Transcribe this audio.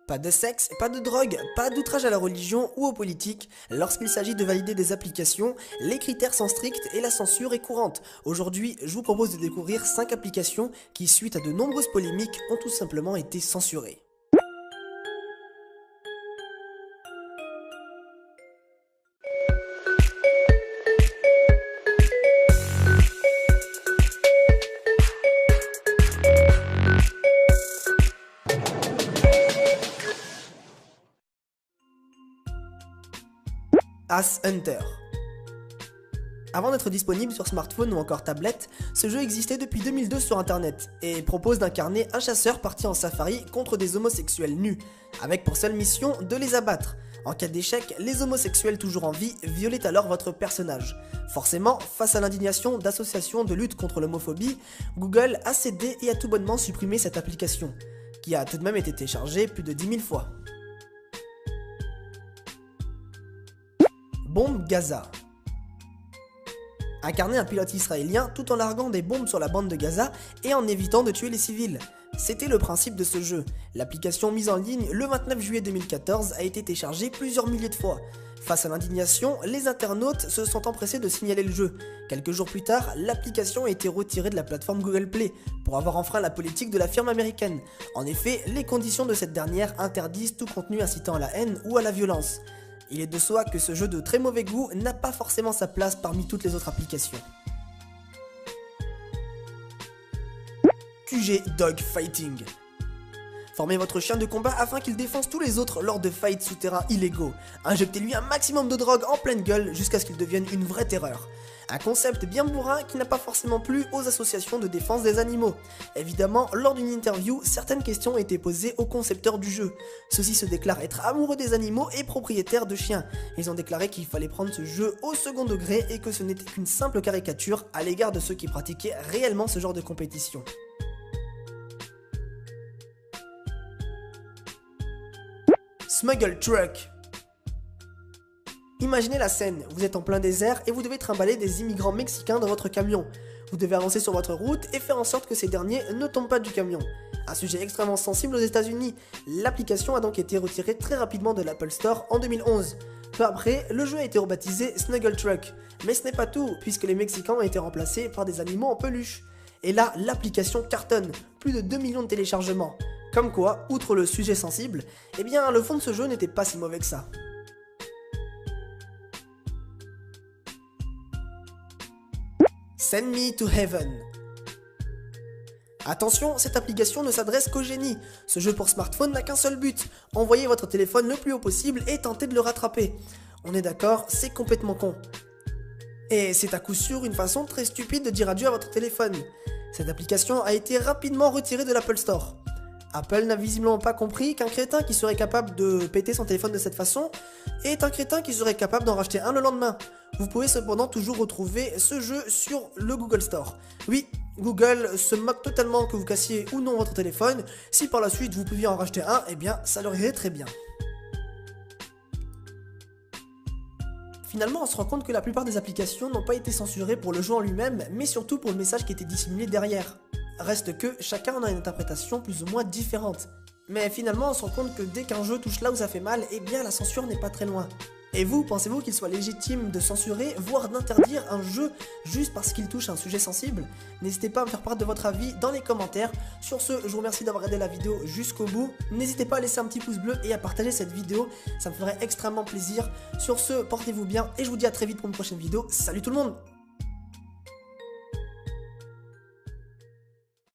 Pas de sexe, pas de drogue, pas d'outrage à la religion ou aux politiques. Lorsqu'il s'agit de valider des applications, les critères sont stricts et la censure est courante. Aujourd'hui, je vous propose de découvrir 5 applications qui, suite à de nombreuses polémiques, ont tout simplement été censurées. Ass Hunter. Avant d'être disponible sur smartphone ou encore tablette, ce jeu existait depuis 2002 sur internet et propose d'incarner un chasseur parti en safari contre des homosexuels nus, avec pour seule mission de les abattre. En cas d'échec, les homosexuels toujours en vie violaient alors votre personnage. Forcément, face à l'indignation d'associations de lutte contre l'homophobie, Google a cédé et a tout bonnement supprimé cette application, qui a tout de même été téléchargée plus de 10 000 fois. Bombe Gaza. Incarner un pilote israélien tout en larguant des bombes sur la bande de Gaza et en évitant de tuer les civils. C'était le principe de ce jeu. L'application mise en ligne le 29 juillet 2014 a été téléchargée plusieurs milliers de fois. Face à l'indignation, les internautes se sont empressés de signaler le jeu. Quelques jours plus tard, l'application a été retirée de la plateforme Google Play pour avoir enfreint la politique de la firme américaine. En effet, les conditions de cette dernière interdisent tout contenu incitant à la haine ou à la violence. Il est de soi que ce jeu de très mauvais goût n'a pas forcément sa place parmi toutes les autres applications. QG Dog Fighting. Formez votre chien de combat afin qu'il défonce tous les autres lors de fights souterrains illégaux. Injectez-lui un maximum de drogue en pleine gueule jusqu'à ce qu'il devienne une vraie terreur. Un concept bien bourrin qui n'a pas forcément plu aux associations de défense des animaux. Évidemment, lors d'une interview, certaines questions ont été posées aux concepteurs du jeu. Ceux-ci se déclarent être amoureux des animaux et propriétaires de chiens. Ils ont déclaré qu'il fallait prendre ce jeu au second degré et que ce n'était qu'une simple caricature à l'égard de ceux qui pratiquaient réellement ce genre de compétition. Smuggle Truck. Imaginez la scène, vous êtes en plein désert et vous devez trimballer des immigrants mexicains dans votre camion. Vous devez avancer sur votre route et faire en sorte que ces derniers ne tombent pas du camion. Un sujet extrêmement sensible aux États-Unis. L'application a donc été retirée très rapidement de l'Apple Store en 2011. Peu après, le jeu a été rebaptisé Snuggle Truck. Mais ce n'est pas tout, puisque les Mexicains ont été remplacés par des animaux en peluche. Et là, l'application cartonne, plus de 2 millions de téléchargements. Comme quoi, outre le sujet sensible, eh bien le fond de ce jeu n'était pas si mauvais que ça. Send Me to Heaven. Attention, cette application ne s'adresse qu'aux génies. Ce jeu pour smartphone n'a qu'un seul but, envoyer votre téléphone le plus haut possible et tenter de le rattraper. On est d'accord, c'est complètement con. Et c'est à coup sûr une façon très stupide de dire adieu à votre téléphone. Cette application a été rapidement retirée de l'Apple Store. Apple n'a visiblement pas compris qu'un crétin qui serait capable de péter son téléphone de cette façon est un crétin qui serait capable d'en racheter un le lendemain. Vous pouvez cependant toujours retrouver ce jeu sur le Google Store. Oui, Google se moque totalement que vous cassiez ou non votre téléphone. Si par la suite vous pouviez en racheter un, eh bien ça leur irait très bien. Finalement, on se rend compte que la plupart des applications n'ont pas été censurées pour le jeu en lui-même, mais surtout pour le message qui était dissimulé derrière. Reste que chacun en a une interprétation plus ou moins différente. Mais finalement, on se rend compte que dès qu'un jeu touche là où ça fait mal, eh bien la censure n'est pas très loin. Et vous, pensez-vous qu'il soit légitime de censurer, voire d'interdire un jeu juste parce qu'il touche un sujet sensible? N'hésitez pas à me faire part de votre avis dans les commentaires. Sur ce, je vous remercie d'avoir regardé la vidéo jusqu'au bout. N'hésitez pas à laisser un petit pouce bleu et à partager cette vidéo, ça me ferait extrêmement plaisir. Sur ce, portez-vous bien et je vous dis à très vite pour une prochaine vidéo. Salut tout le monde!